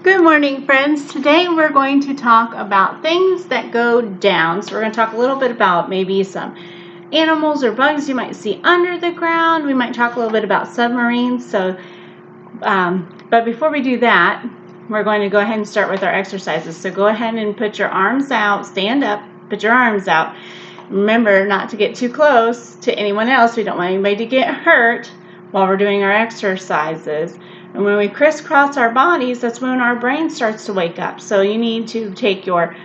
Good morning, friends. Today we're going to talk about things that go down. So we're going to talk a little bit about maybe some animals or bugs you might see under the ground. We might talk a little bit about submarines. But before we do that, we're going to go ahead and start with our exercises. So go ahead and put your arms out, stand up, put your arms out. Remember not to get too close to anyone else. We don't want anybody to get hurt while we're doing our exercises. And when we crisscross our bodies, that's when our brain starts to wake up. So you need to take your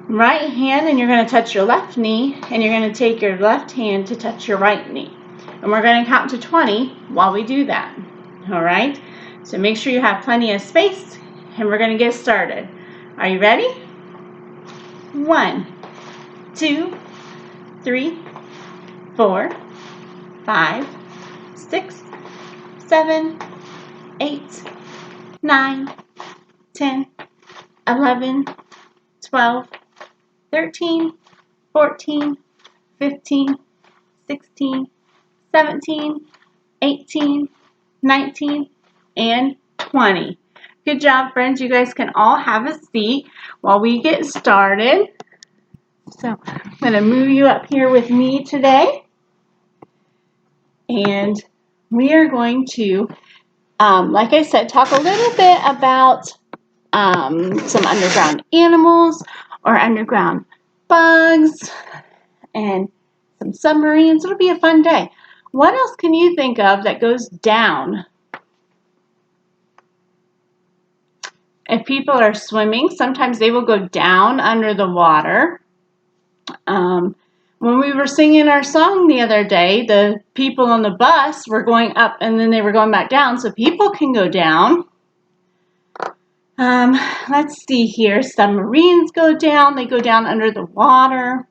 right hand and you're going to touch your left knee, and you're going to take your left hand to touch your right knee. And we're going to count to 20 while we do that. All right? So make sure you have plenty of space, and we're going to get started. Are you ready? 1, 2, 3, 4, 5, 6, 7, 8, 9, 10, 11, 12, 13, 14, 15, 16, 17, 18, 19, and 20. Good job, friends. You guys can all have a seat while we get started. So I'm going to move you up here with me today. And we are going to, like I said, talk a little bit about some underground animals or underground bugs and some submarines. It'll be a fun day. What else can you think of that goes down? If people are swimming, sometimes they will go down under the water. When we were singing our song the other day, the people on the bus were going up and then they were going back down, so people can go down. Let's see here. Submarines go down. They go down under the water.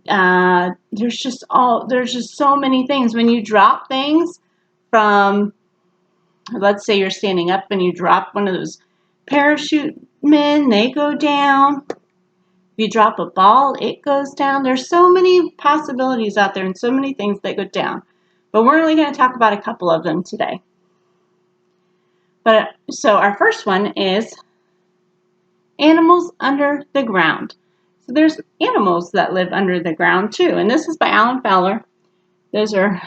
There's just so many things. When you drop things from, let's say you're standing up and you drop one of those parachute men, they go down. If you drop a ball, it goes down. There's so many possibilities out there and so many things that go down. But we're only going to talk about a couple of them today. So our first one is animals under the ground. So there's animals that live under the ground too. And this is by Alan Fowler. Those are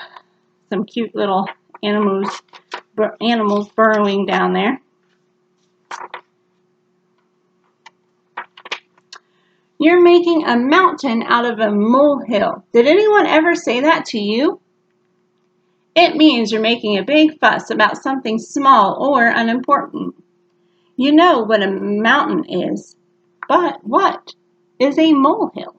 some cute little animals burrowing down there. You're making a mountain out of a molehill. Did anyone ever say that to you? It means you're making a big fuss about something small or unimportant. You know what a mountain is, but what is a molehill?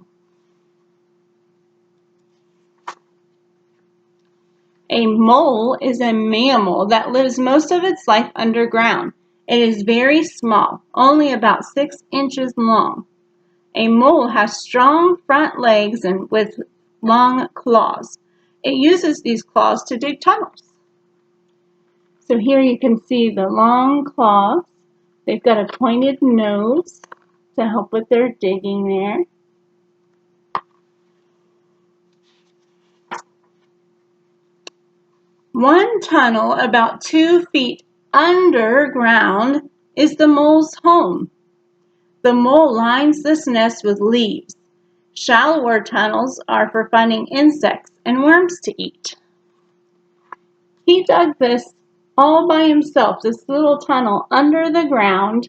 A mole is a mammal that lives most of its life underground. It is very small, only about 6 inches long. A mole has strong front legs and with long claws. It uses these claws to dig tunnels. So here you can see the long claws. They've got a pointed nose to help with their digging there. One tunnel about 2 feet underground is the mole's home. The mole lines this nest with leaves. Shallower tunnels are for finding insects and worms to eat. He dug this all by himself, this little tunnel under the ground,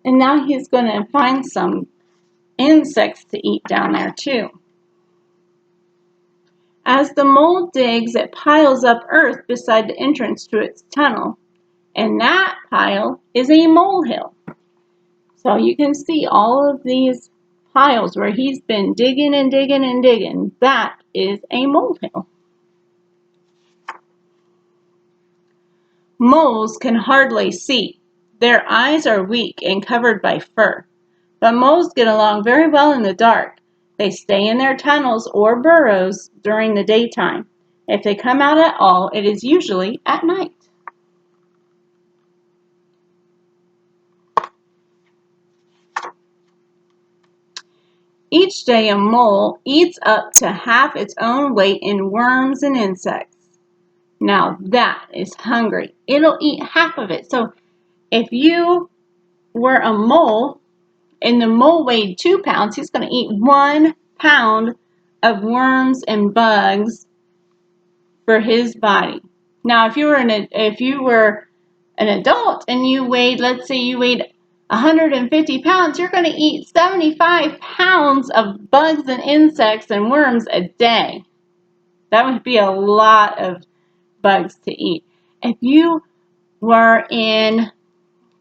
and now he's going to find some insects to eat down there too. As the mole digs, it piles up earth beside the entrance to its tunnel, and that pile is a molehill. So you can see all of these piles where he's been digging and digging and digging. That is a molehill. Moles can hardly see. Their eyes are weak and covered by fur. But moles get along very well in the dark. They stay in their tunnels or burrows during the daytime. If they come out at all, it is usually at night. Each day a mole eats up to half its own weight in worms and insects. Now that is hungry. It'll eat half of it. So If you were a mole and the mole weighed 2 pounds, he's going to eat 1 pound of worms and bugs for his body. Now, if you were an adult and you weighed, let's say you weighed 150 pounds, you're going to eat 75 pounds of bugs and insects and worms a day. That would be a lot of bugs to eat. If you were in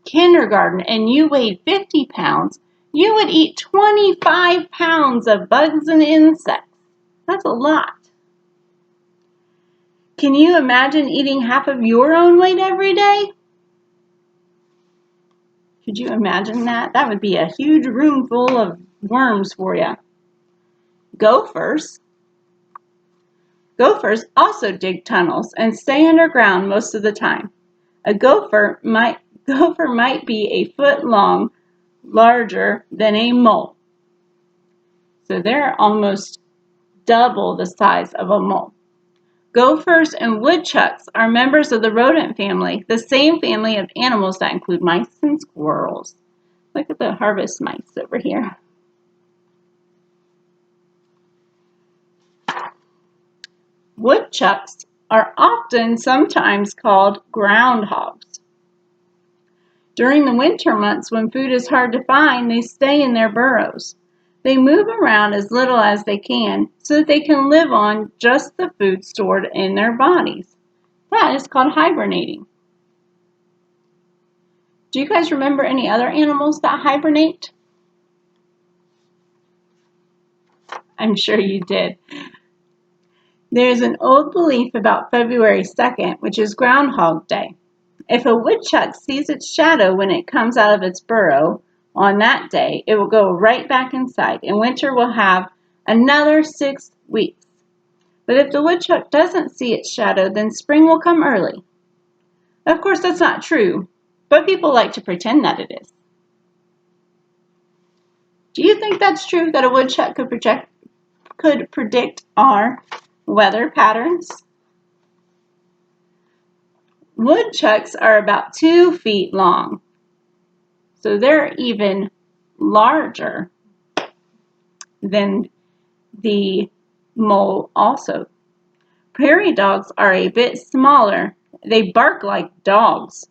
kindergarten and you weighed 50 pounds, you would eat 25 pounds of bugs and insects. That's a lot. Can you imagine eating half of your own weight every day? Could you imagine that? That would be a huge room full of worms for you. Gophers also dig tunnels and stay underground most of the time. A gopher might be a foot long, larger than a mole. So they're almost double the size of a mole. Gophers and woodchucks are members of the rodent family, the same family of animals that include mice and squirrels. Look at the harvest mice over here. Woodchucks are often sometimes called groundhogs. During the winter months when food is hard to find, they stay in their burrows. They move around as little as they can so that they can live on just the food stored in their bodies. That is called hibernating. Do you guys remember any other animals that hibernate? I'm sure you did. There's an old belief about February 2nd, which is Groundhog Day. If a woodchuck sees its shadow when it comes out of its burrow on that day, it will go right back inside, and winter will have another 6 weeks. But if the woodchuck doesn't see its shadow, then spring will come early. Of course, that's not true, but people like to pretend that it is. Do you think that's true, that a woodchuck could predict our weather patterns? Woodchucks are about 2 feet long, so they're even larger than the mole also. Prairie dogs are a bit smaller. They bark like dogs,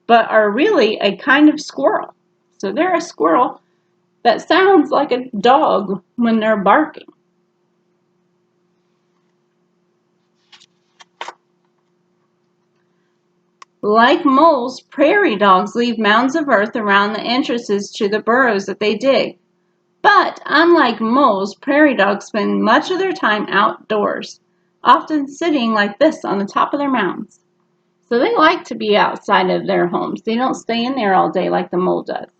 but are really a kind of squirrel. So they're a squirrel that sounds like a dog when they're barking. Like moles, prairie dogs leave mounds of earth around the entrances to the burrows that they dig. But unlike moles, prairie dogs spend much of their time outdoors, often sitting like this on the top of their mounds. So they like to be outside of their homes. They don't stay in there all day like the mole does.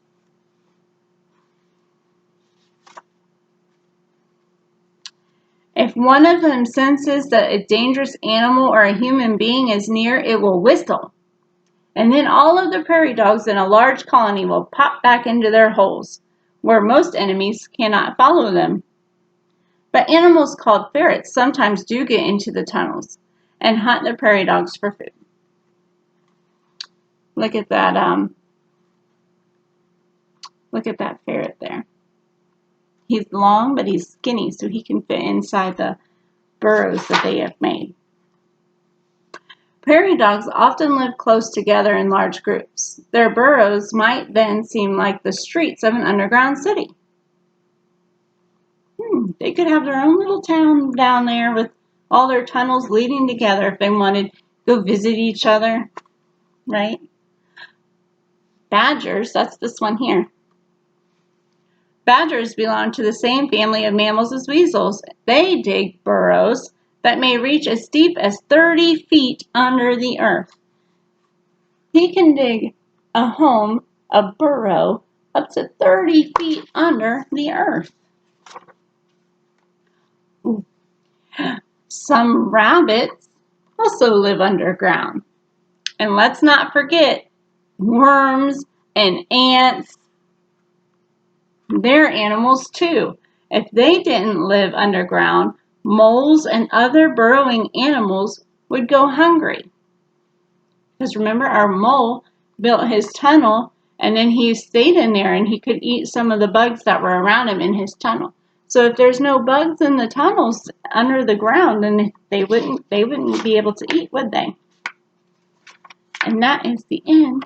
If one of them senses that a dangerous animal or a human being is near, it will whistle. And then all of the prairie dogs in a large colony will pop back into their holes, where most enemies cannot follow them. But animals called ferrets sometimes do get into the tunnels and hunt the prairie dogs for food. Look at that ferret there. He's long, but he's skinny, so he can fit inside the burrows that they have made. Prairie dogs often live close together in large groups. Their burrows might then seem like the streets of an underground city. They could have their own little town down there with all their tunnels leading together if they wanted to go visit each other, right? Badgers, that's this one here. Badgers belong to the same family of mammals as weasels. They dig burrows that may reach as deep as 30 feet under the earth. He can dig a burrow, up to 30 feet under the earth. Some rabbits also live underground. And let's not forget worms and ants. They're animals too. If they didn't live underground, moles and other burrowing animals would go hungry. Because remember, our mole built his tunnel, and then he stayed in there, and he could eat some of the bugs that were around him in his tunnel. So if there's no bugs in the tunnels under the ground, then they wouldn't be able to eat, would they? And that is the end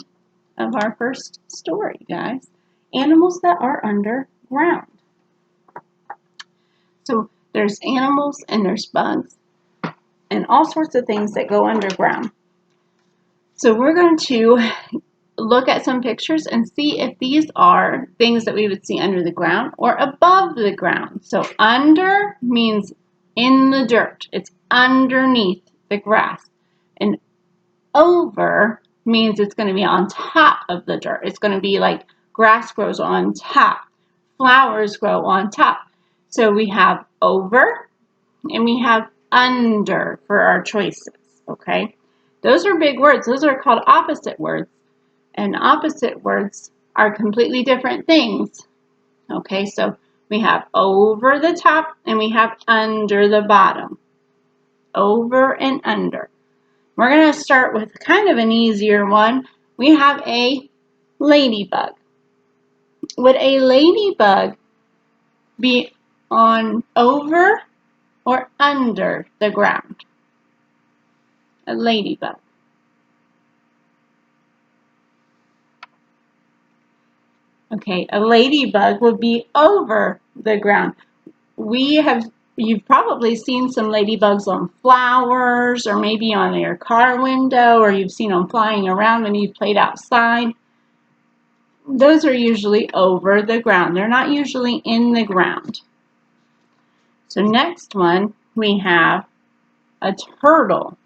of our first story, guys. Animals that are underground. So there's animals and there's bugs and all sorts of things that go underground. So we're going to look at some pictures and see if these are things that we would see under the ground or above the ground. So under means in the dirt. It's underneath the grass. And over means it's going to be on top of the dirt. It's going to be like grass grows on top. Flowers grow on top. So we have over and we have under for our choices, okay? Those are big words. Those are called opposite words. And opposite words are completely different things, okay? So we have over the top and we have under the bottom. Over and under. We're going to start with kind of an easier one. We have a ladybug. Would a ladybug be on over or under the ground? A ladybug. Okay, a ladybug would be over the ground. You've probably seen some ladybugs on flowers or maybe on your car window, or you've seen them flying around when you've played outside. Those are usually over the ground. They're not usually in the ground. So next one, we have a turtle.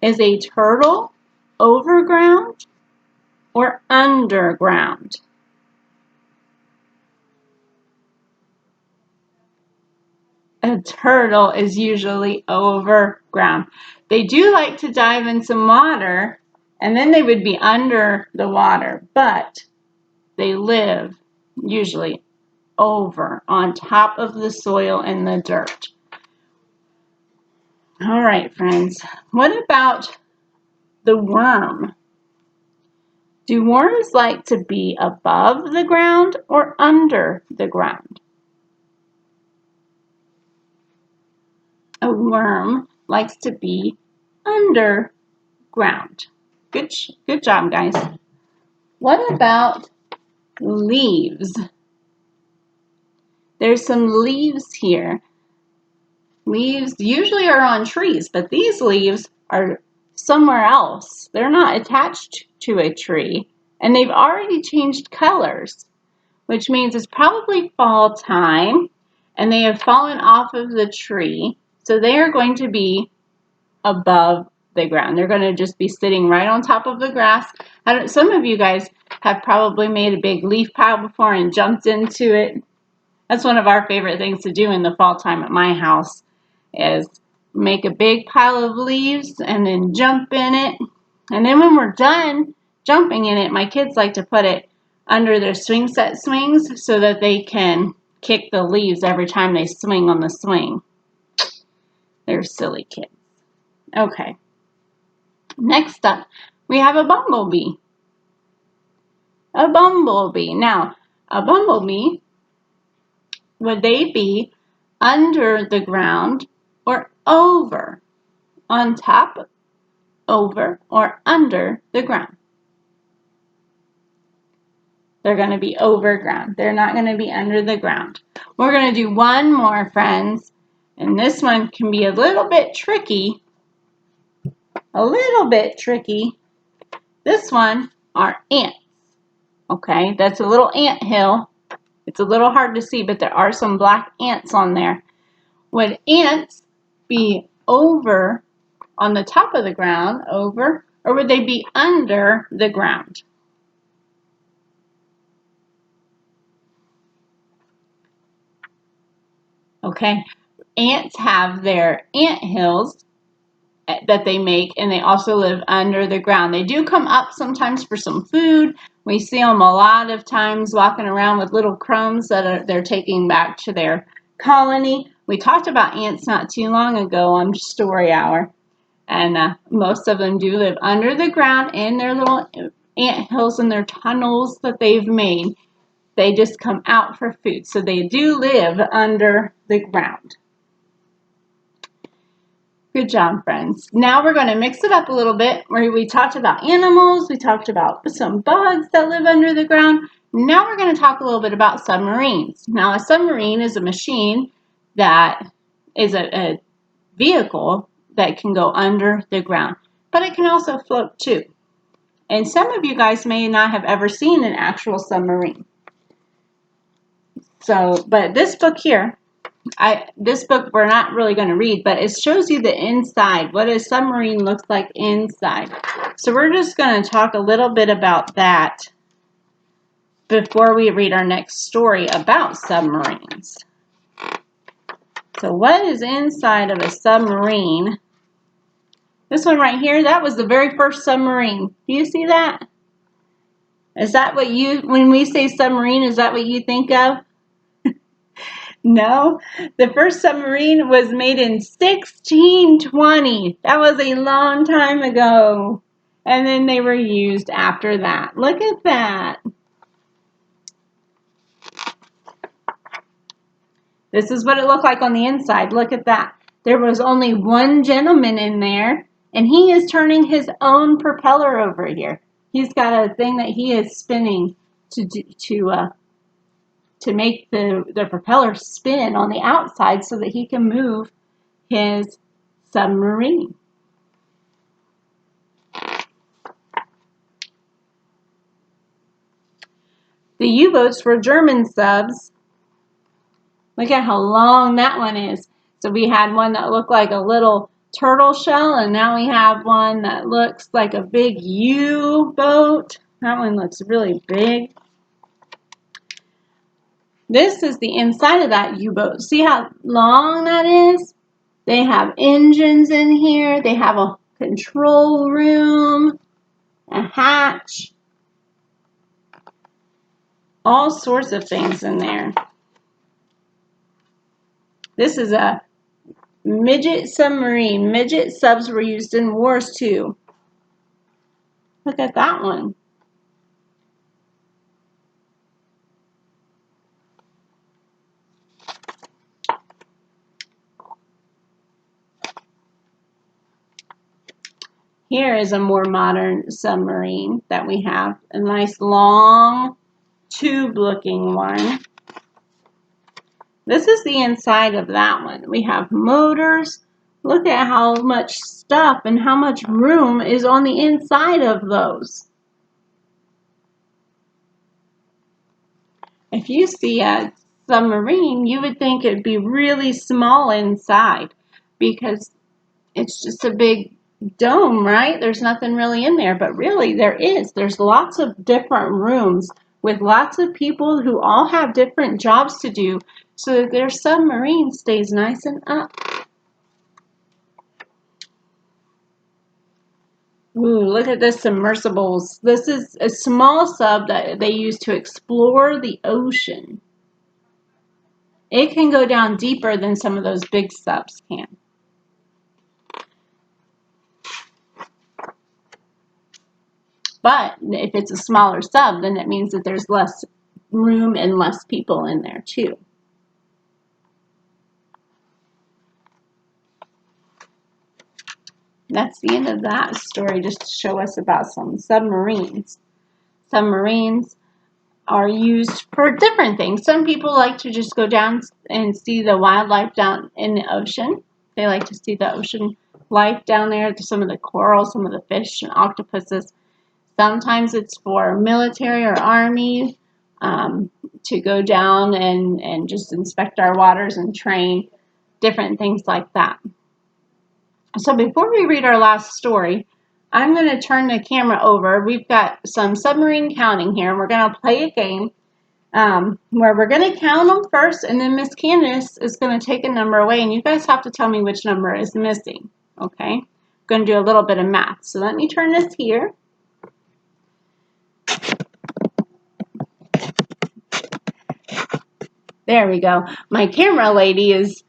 Is a turtle overground or underground? A turtle is usually overground. They do like to dive in some water, and then they would be under the water, but they live usually over, on top of the soil and the dirt. All right, friends. What about the worm? Do worms like to be above the ground or under the ground? A worm likes to be underground. Good job, guys. What about leaves? There's some leaves here. Leaves usually are on trees, but these leaves are somewhere else. They're not attached to a tree, and they've already changed colors, which means it's probably fall time, and they have fallen off of the tree, so they are going to be above the ground. They're going to just be sitting right on top of the grass. Some of you guys have probably made a big leaf pile before and jumped into it. That's one of our favorite things to do in the fall time at my house, is make a big pile of leaves and then jump in it. And then when we're done jumping in it, my kids like to put it under their swing set swings so that they can kick the leaves every time they swing on the swing. They're silly kids. Okay. Next up, we have a bumblebee. A bumblebee. Now, a bumblebee, would they be under the ground or over? On top, over, or under the ground? They're going to be over ground. They're not going to be under the ground. We're going to do one more, friends. And this one can be a little bit tricky. A little bit tricky. This one are ants. Okay, that's a little ant hill. It's a little hard to see, but there are some black ants on there. Would ants be over on the top of the ground, over, or would they be under the ground? Okay, ants have their ant hills that they make, and they also live under the ground. They do come up sometimes for some food. We see them a lot of times walking around with little crumbs that they're taking back to their colony. We talked about ants not too long ago on Story Hour. And most of them do live under the ground in their little ant hills and their tunnels that they've made. They just come out for food. So they do live under the ground. Good job, friends. Now we're going to mix it up a little bit, where we talked about animals, we talked about some bugs that live under the ground. Now we're going to talk a little bit about submarines. Now, a submarine is a machine that is a vehicle that can go under the ground, but it can also float too. And some of you guys may not have ever seen an actual submarine. So, but this book here, this book we're not really going to read, but it shows you the inside, what a submarine looks like inside. So we're just going to talk a little bit about that before we read our next story about submarines. So what is inside of a submarine? This one right here, that was the very first submarine. Do you see that? Is that what when we say submarine, is that what you think of? No, the first submarine was made in 1620. That was a long time ago. And then they were used after that. Look at that. This is what it looked like on the inside. Look at that. There was only one gentleman in there, and he is turning his own propeller over here. He's got a thing that he is spinning to make the propeller spin on the outside so that he can move his submarine. The U-boats were German subs. Look at how long that one is. So we had one that looked like a little turtle shell, and now we have one that looks like a big U-boat. That one looks really big. This is the inside of that U-boat. See how long that is? They have engines in here. They have a control room, a hatch, all sorts of things in there. This is a midget submarine. Midget subs were used in wars too. Look at that one. Here is a more modern submarine that we have. A nice long tube looking one. This is the inside of that one. We have motors. Look at how much stuff and how much room is on the inside of those. If you see a submarine, you would think it'd be really small inside because it's just a big dome, right? There's nothing really in there, but really there is. There's lots of different rooms with lots of people who all have different jobs to do so that their submarine stays nice and up. Ooh, look at this submersibles. This is a small sub that they use to explore the ocean. It can go down deeper than some of those big subs can. But if it's a smaller sub, then it means that there's less room and less people in there too. That's the end of that story, just to show us about some submarines. Submarines are used for different things. Some people like to just go down and see the wildlife down in the ocean. They like to see the ocean life down there, some of the coral, some of the fish and octopuses. Sometimes it's for military or army to go down and just inspect our waters and train, different things like that. So before we read our last story, I'm going to turn the camera over. We've got some submarine counting here, and we're going to play a game where we're going to count them first, and then Miss Candice is going to take a number away, and you guys have to tell me which number is missing, okay? I'm going to do a little bit of math. So let me turn this here. There we go. My camera lady is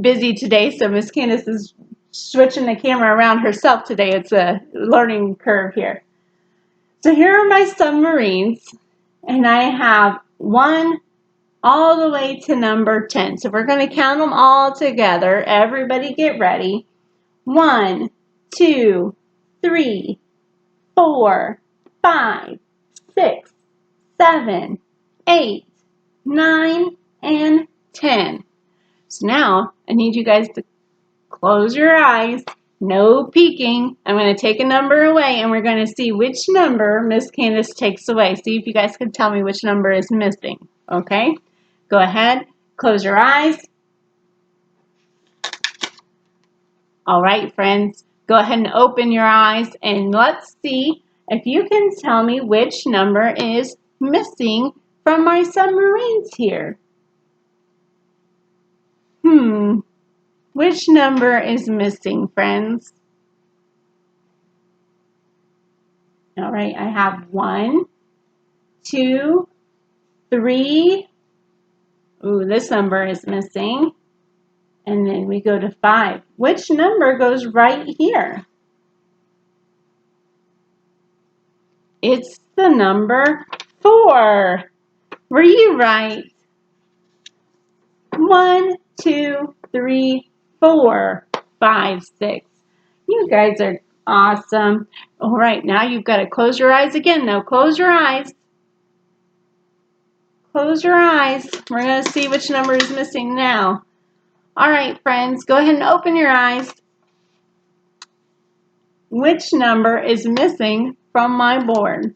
busy today, so Miss Candice is switching the camera around herself today. It's a learning curve here. So here are my submarines, and I have 1 all the way to number 10. So we're going to count them all together. Everybody get ready. 1, 2, 3, 4, 5, 6, 7, 8, 9, and 10. So now I need you guys to close your eyes. No peeking. I'm going to take a number away and we're going to see which number Miss Candice takes away. See if you guys can tell me which number is missing. Okay? Go ahead. Close your eyes. All right, friends. Go ahead and open your eyes and let's see if you can tell me which number is missing from my submarines here. Which number is missing, friends? All right, I have 1, 2, 3. Ooh, this number is missing. And then we go to 5. Which number goes right here? It's the number 4. Were you right? 1, 2, 3, 4, 5, 6. You guys are awesome. All right, now you've got to close your eyes again, though. Close your eyes. Close your eyes. We're going to see which number is missing now. All right, friends, go ahead and open your eyes. Which number is missing from my board?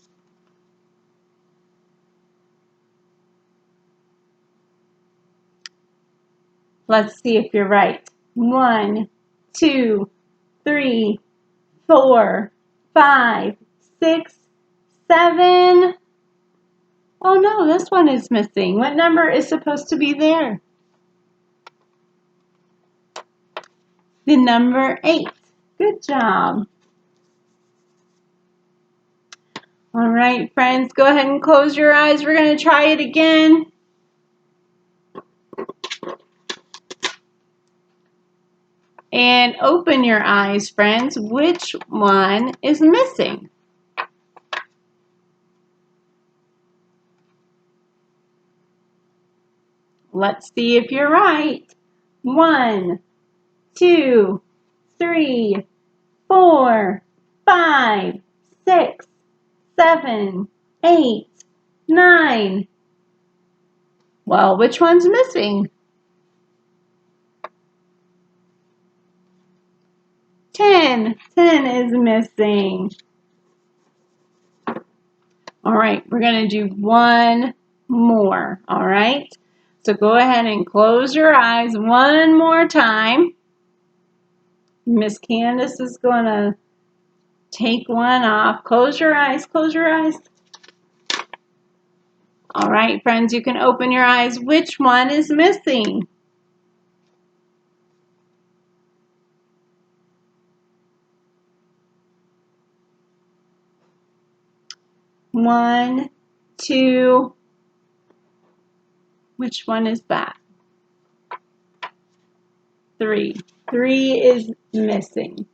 Let's see if you're right. 1, 2, 3, 4, 5, 6, 7. Oh no, this one is missing. What number is supposed to be there? The number 8. Good job. All right, friends, go ahead and close your eyes. We're going to try it again. And open your eyes, friends. Which one is missing? Let's see if you're right. 1, 2, 3, 4, 5, 6, 7, 8, 9. Well, which one's missing? 10. 10 is missing. All right, we're going to do one more. All right, so go ahead and close your eyes one more time. Miss Candice is going to take one off. Close your eyes. Close your eyes. All right, friends, you can open your eyes. Which one is missing? One, 2. Which one is that? 3. 3 is missing.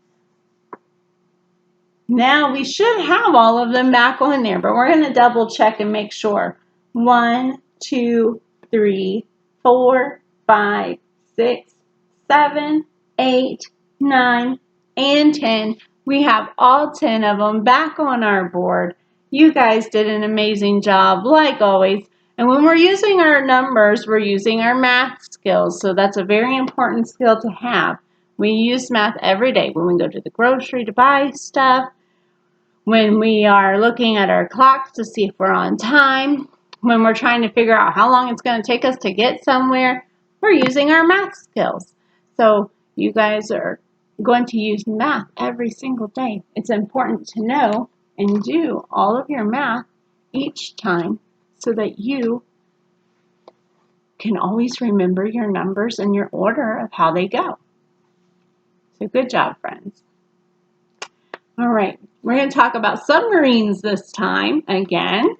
Now we should have all of them back on there, but we're going to double check and make sure. 1, 2, 3, 4, 5, 6, 7, 8, 9, and 10. We have all 10 of them back on our board. You guys did an amazing job, like always. And when we're using our numbers, we're using our math skills. So that's a very important skill to have. We use math every day when we go to the grocery to buy stuff, when we are looking at our clocks to see if we're on time, when we're trying to figure out how long it's going to take us to get somewhere, we're using our math skills. So you guys are going to use math every single day. It's important to know and do all of your math each time so that you can always remember your numbers and your order of how they go. So good job, friends. All right, we're going to talk about submarines this time again.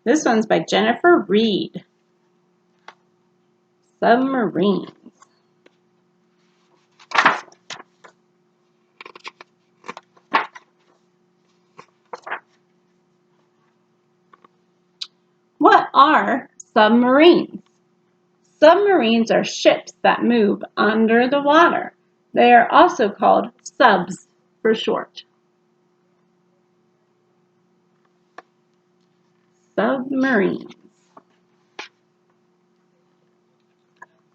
This one's by Jennifer Reed. Submarines. are submarines? Submarines are ships that move under the water. They are also called subs for short. Submarines.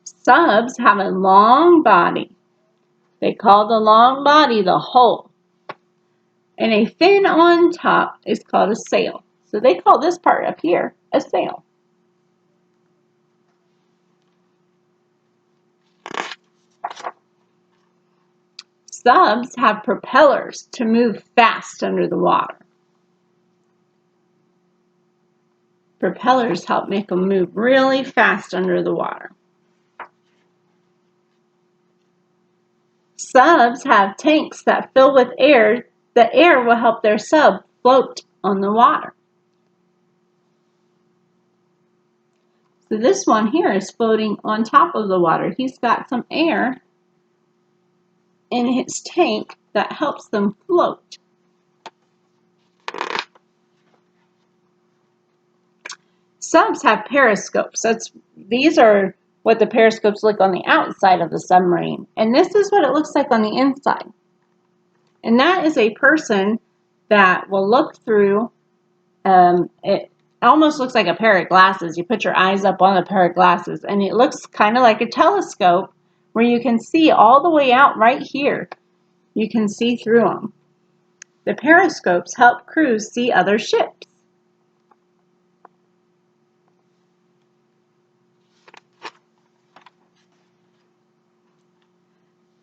Subs have a long body. They call the long body the hull. And a fin on top is called a sail. So they call this part up here a sail. Subs have propellers to move fast under the water. Propellers help make them move really fast under the water. Subs have tanks that fill with air. The air will help their sub float on the water. So this one here is floating on top of the water. He's got some air in his tank that helps them float. Subs have periscopes. These are what the periscopes look on the outside of the submarine. And this is what it looks like on the inside. And that is a person that will look through, it almost looks like a pair of glasses. You put your eyes up on a pair of glasses and it looks kind of like a telescope where you can see all the way out right here. You can see through them. The periscopes help crews see other ships.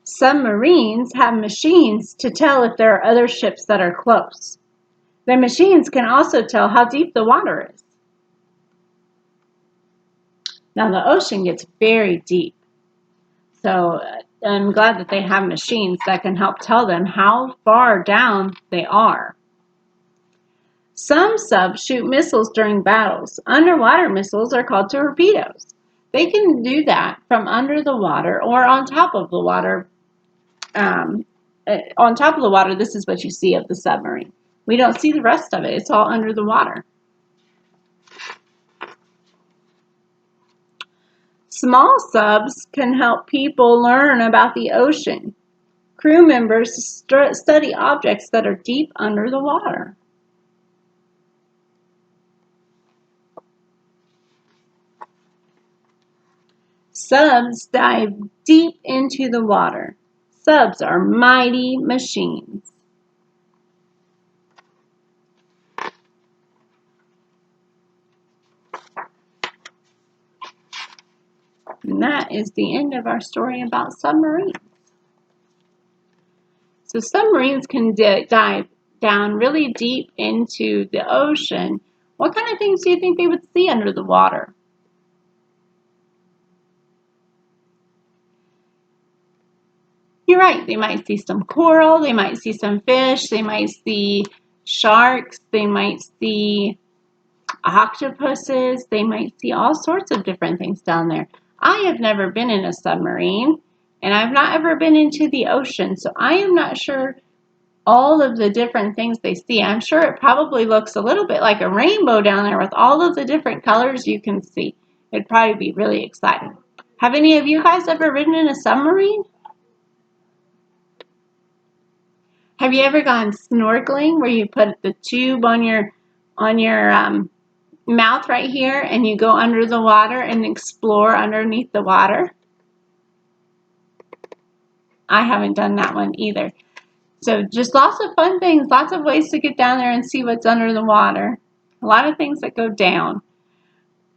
Submarines have machines to tell if there are other ships that are close. The machines can also tell how deep the water is. Now the ocean gets very deep. So I'm glad that they have machines that can help tell them how far down they are. Some subs shoot missiles during battles. Underwater missiles are called torpedoes. They can do that from under the water or on top of the water. On top of the water, this is what you see of the submarine. We don't see the rest of it. It's all under the water. Small subs can help people learn about the ocean. Crew members study objects that are deep under the water. Subs dive deep into the water. Subs are mighty machines. And that is the end of our story about submarines. So submarines can dive down really deep into the ocean. What kind of things do you think they would see under the water? You're right. They might see some coral. They might see some fish. They might see sharks. They might see octopuses. They might see all sorts of different things down there. I have never been in a submarine, and I've not ever been into the ocean, so I am not sure all of the different things they see. I'm sure it probably looks a little bit like a rainbow down there with all of the different colors you can see. It'd probably be really exciting. Have any of you guys ever ridden in a submarine? Have you ever gone snorkeling where you put the tube on your mouth right here and you go under the water and explore underneath the water? I haven't done that one either. So just lots of fun things, lots of ways to get down there and see what's under the water. A lot of things that go down.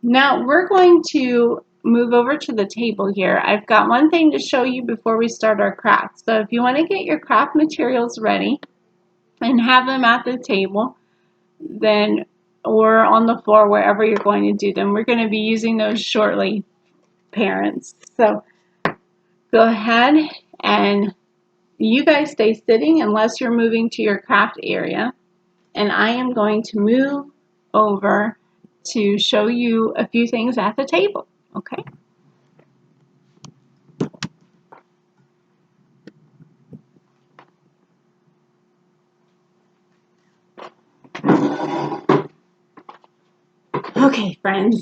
Now we're going to move over to the table here. I've got one thing to show you before we start our craft. So if you want to get your craft materials ready and have them at the table, then or on the floor, wherever you're going to do them. We're going to be using those shortly, parents. So go ahead and you guys stay sitting unless you're moving to your craft area. And I am going to move over to show you a few things at the table, okay? Okay, friends.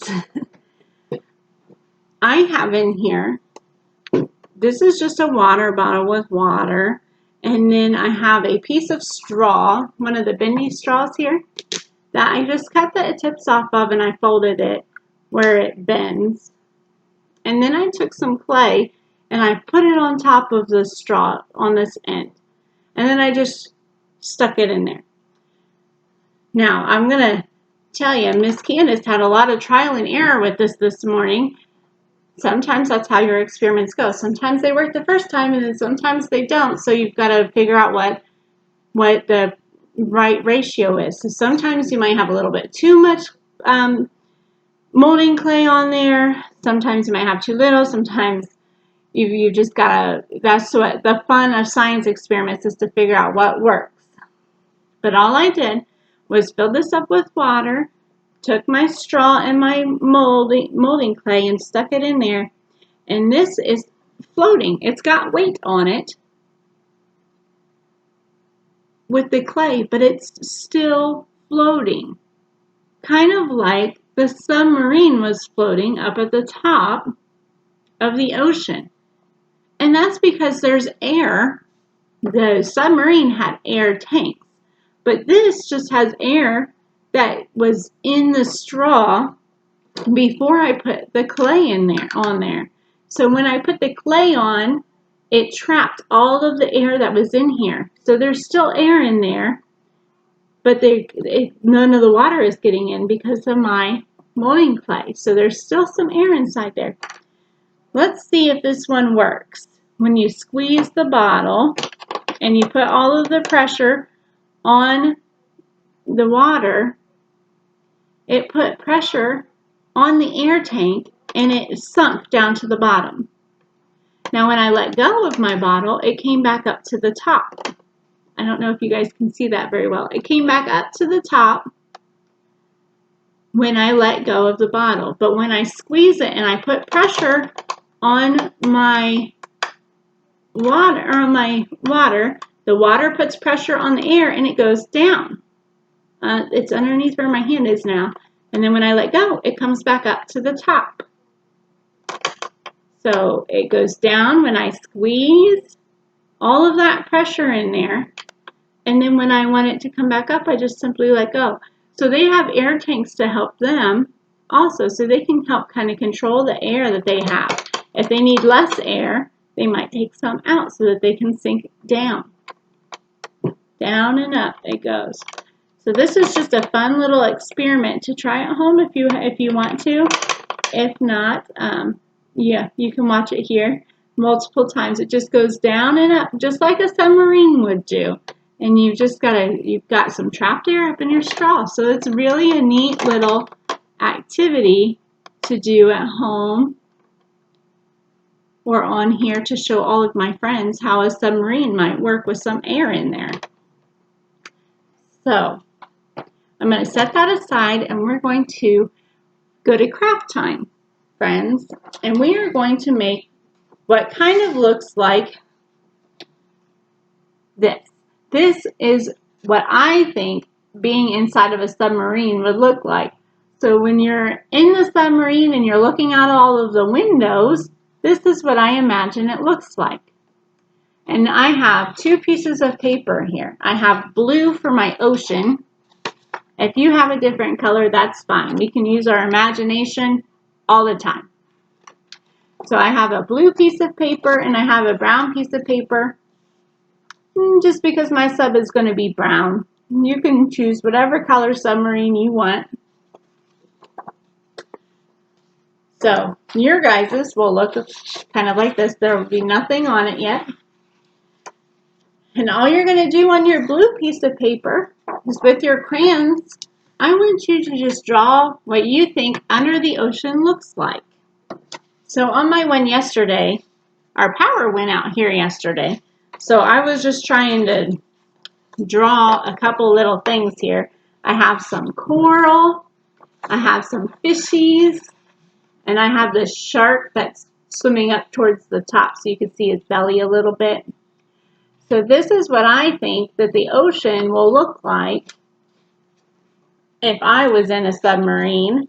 I have in here, this is just a water bottle with water. And then I have a piece of straw, one of the bendy straws here, that I just cut the tips off of and I folded it where it bends. And then I took some clay and I put it on top of the straw on this end. And then I just stuck it in there. Now, I'm going to tell you, Miss Candice had a lot of trial and error with this morning. Sometimes that's how your experiments go. Sometimes they work the first time and then sometimes they don't. So you've got to figure out what the right ratio is. So sometimes you might have a little bit too much molding clay on there. Sometimes you might have too little. Sometimes you just gotta, that's what the fun of science experiments is, to figure out what works. But all I did was fill this up with water, took my straw and my molding clay and stuck it in there, and this is floating. It's got weight on it with the clay, but it's still floating, kind of like the submarine was floating up at the top of the ocean. And that's because there's air. The submarine had air tanks, but this just has air that was in the straw before I put the clay on there. So when I put the clay on, it trapped all of the air that was in here. So there's still air in there, but none of the water is getting in because of my molding clay. So there's still some air inside there. Let's see if this one works. When you squeeze the bottle and you put all of the pressure on the water, it put pressure on the air tank and it sunk down to the bottom. Now when I let go of my bottle, it came back up to the top. I don't know if you guys can see that very well. It came back up to the top when I let go of the bottle. But when I squeeze it and I put pressure on my water, the water puts pressure on the air and it goes down. It's underneath where my hand is now. And then when I let go, it comes back up to the top. So it goes down when I squeeze all of that pressure in there. And then when I want it to come back up, I just simply let go. So they have air tanks to help them also, so they can help kind of control the air that they have. If they need less air, they might take some out so that they can sink down. Down and up it goes. So this is just a fun little experiment to try at home if you want to. If not, yeah, you can watch it here multiple times. It just goes down and up, just like a submarine would do. And you've got some trapped air up in your straw. So it's really a neat little activity to do at home or on here to show all of my friends how a submarine might work with some air in there. So I'm going to set that aside and we're going to go to craft time, friends. And we are going to make what kind of looks like this. This is what I think being inside of a submarine would look like. So when you're in the submarine and you're looking out all of the windows, this is what I imagine it looks like. And I have two pieces of paper here. I have blue for my ocean. If you have a different color, that's fine. We can use our imagination all the time. So I have a blue piece of paper and I have a brown piece of paper. Just because my sub is going to be brown. You can choose whatever color submarine you want. So your guys's will look kind of like this. There will be nothing on it yet. And all you're going to do on your blue piece of paper is with your crayons, I want you to just draw what you think under the ocean looks like. So on my one yesterday, our power went out here yesterday. So I was just trying to draw a couple little things here. I have some coral, I have some fishies, and I have this shark that's swimming up towards the top so you can see his belly a little bit. So this is what I think that the ocean will look like if I was in a submarine.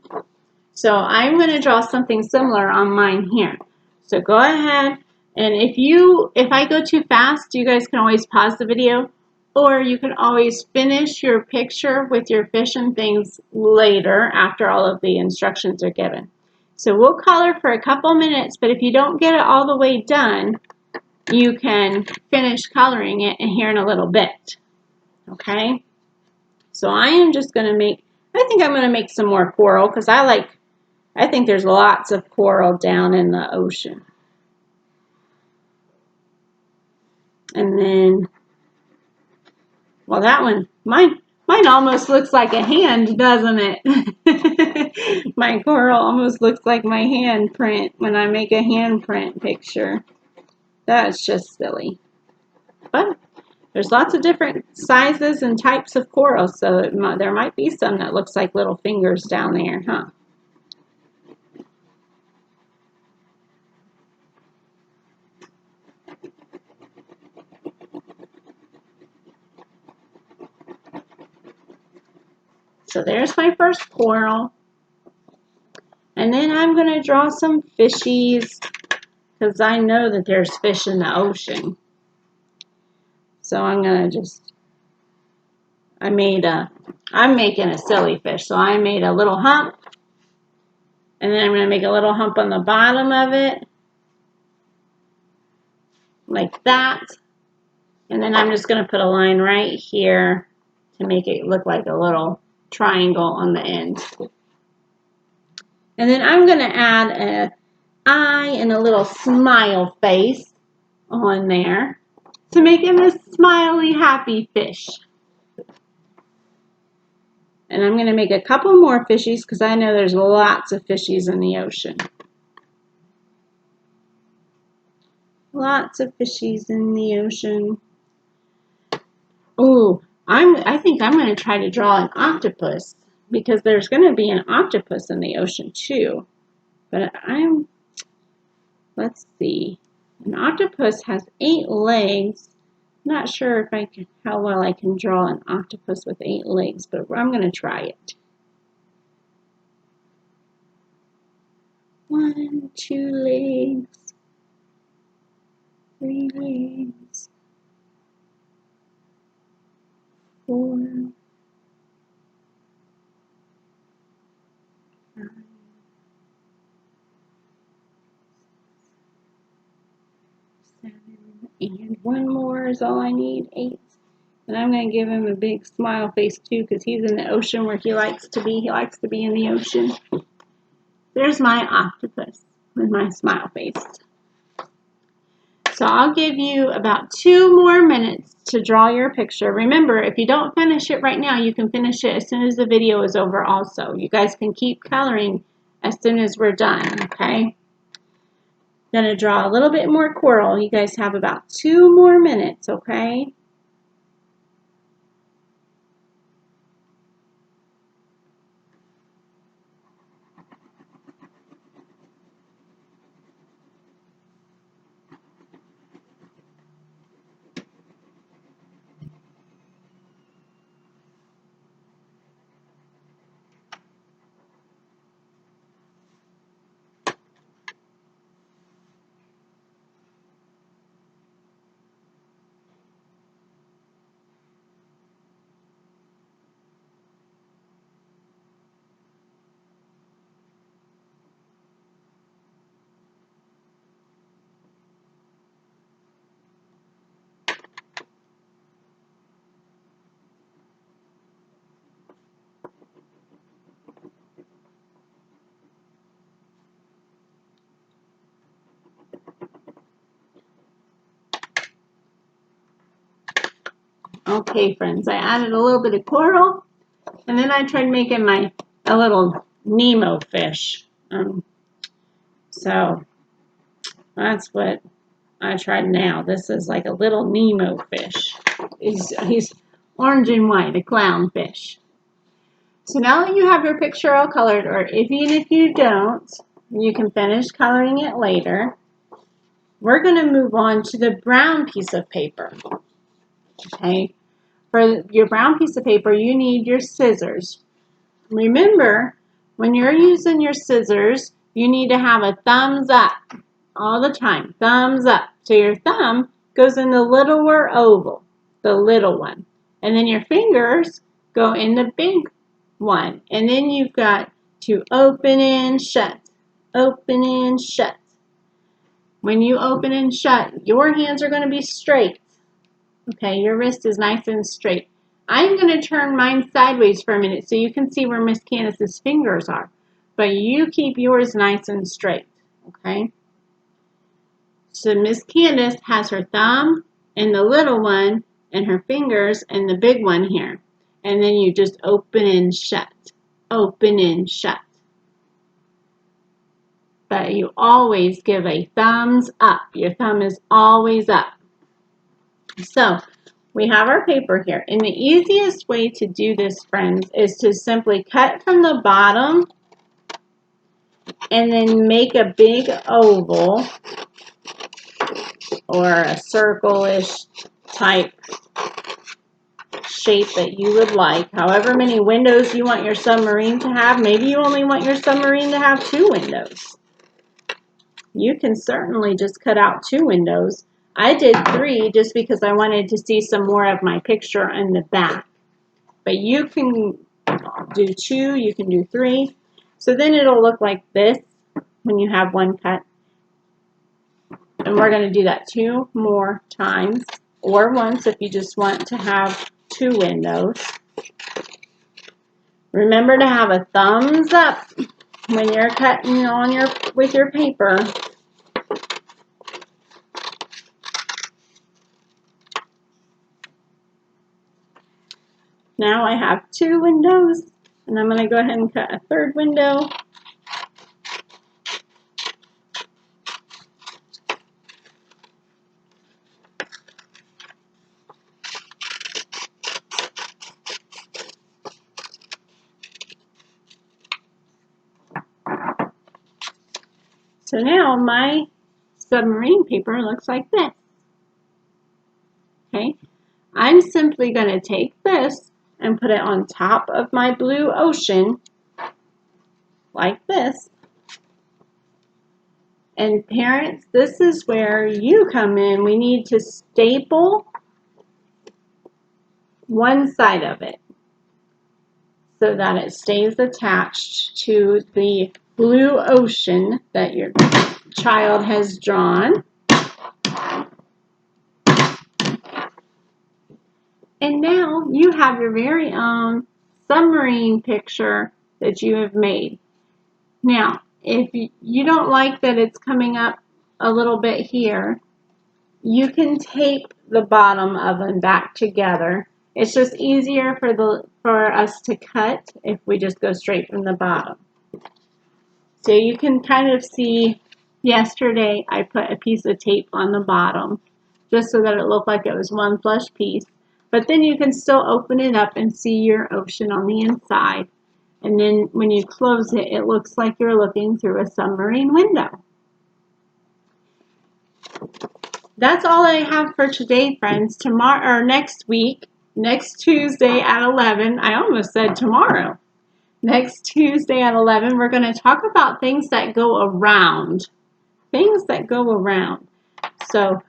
So I'm going to draw something similar on mine here. So go ahead, and if I go too fast, you guys can always pause the video, or you can always finish your picture with your fish and things later after all of the instructions are given. So we'll color for a couple minutes, but if you don't get it all the way done, you can finish coloring it here in a little bit. Okay? So I am just going to I think I'm going to make some more coral because I think there's lots of coral down in the ocean. And then, well, that one, mine almost looks like a hand, doesn't it? My coral almost looks like my handprint when I make a handprint picture. That's just silly. But there's lots of different sizes and types of coral, so there might be some that looks like little fingers down there, huh? So there's my first coral. And then I'm going to draw some fishies because I know that there's fish in the ocean. So I'm going to I'm making a silly fish. So I made a little hump. And then I'm going to make a little hump on the bottom of it. Like that. And then I'm just going to put a line right here to make it look like a little triangle on the end. And then I'm going to add an eye and a little smile face on there to make him a smiley, happy fish. And I'm going to make a couple more fishies because I know there's lots of fishies in the ocean. Lots of fishies in the ocean. Oh, I think I'm going to try to draw an octopus because there's going to be an octopus in the ocean too. But let's see. An octopus has 8 legs. Not sure how well I can draw an octopus with 8 legs, but I'm going to try it. 1, 2 legs, 3 legs, 4, 5, 7, and 1 more is all I need, 8. And I'm going to give him a big smile face too because he's in the ocean where he likes to be. He likes to be in the ocean. There's my octopus with my smile face. So I'll give you about 2 more minutes to draw your picture. Remember, if you don't finish it right now, you can finish it as soon as the video is over also. You guys can keep coloring as soon as we're done, okay? I'm going to draw a little bit more coral. You guys have about 2 more minutes, okay? Okay, friends, I added a little bit of coral, and then I tried making a little Nemo fish. So that's what I tried now. This is like a little Nemo fish. He's orange and white, a clown fish. So now that you have your picture all colored, or even if you don't, you can finish coloring it later. We're going to move on to the brown piece of paper. Okay. For your brown piece of paper, you need your scissors. Remember, when you're using your scissors, you need to have a thumbs up all the time. Thumbs up. So your thumb goes in the littler oval, the little one. And then your fingers go in the big one. And then you've got to open and shut. Open and shut. When you open and shut, your hands are going to be straight. Okay, your wrist is nice and straight. I'm going to turn mine sideways for a minute so you can see where Miss Candice's fingers are. But you keep yours nice and straight. Okay? So Miss Candice has her thumb in the little one and her fingers in the big one here. And then you just open and shut. Open and shut. But you always give a thumbs up. Your thumb is always up. So we have our paper here. And the easiest way to do this, friends, is to simply cut from the bottom and then make a big oval or a circle-ish type shape that you would like. However many windows you want your submarine to have. Maybe you only want your submarine to have 2 windows. You can certainly just cut out 2 windows. I did 3 just because I wanted to see some more of my picture in the back. But you can do 2, you can do 3. So then it'll look like this when you have one cut. And we're going to do that 2 more times, or once if you just want to have 2 windows. Remember to have a thumbs up when you're cutting on with your paper. Now I have 2 windows, and I'm going to go ahead and cut a 3rd window. So now my submarine paper looks like this. Okay, I'm simply going to take this and put it on top of my blue ocean like this. And parents, this is where you come in. We need to staple one side of it so that it stays attached to the blue ocean that your child has drawn. And now you have your very own submarine picture that you have made. Now, if you don't like that it's coming up a little bit here, you can tape the bottom of them back together. It's just easier for us to cut if we just go straight from the bottom. So you can kind of see, yesterday I put a piece of tape on the bottom just so that it looked like it was one flush piece. But then you can still open it up and see your ocean on the inside. And then when you close it, it looks like you're looking through a submarine window. That's all I have for today, friends. Tomorrow or next week, next Tuesday at 11, I almost said tomorrow. Next Tuesday at 11, we're going to talk about things that go around. Things that go around. So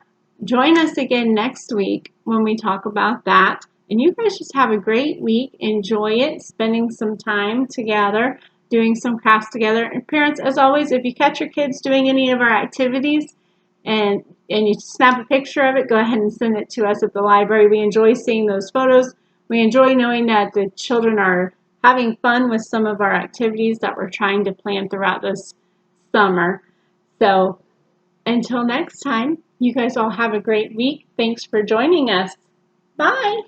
join us again next week when we talk about that. And you guys just have a great week. Enjoy it, spending some time together, doing some crafts together. And parents, as always, if you catch your kids doing any of our activities and you snap a picture of it, go ahead and send it to us at the library. We enjoy seeing those photos. We enjoy knowing that the children are having fun with some of our activities that we're trying to plan throughout this summer. So until next time, you guys all have a great week. Thanks for joining us. Bye.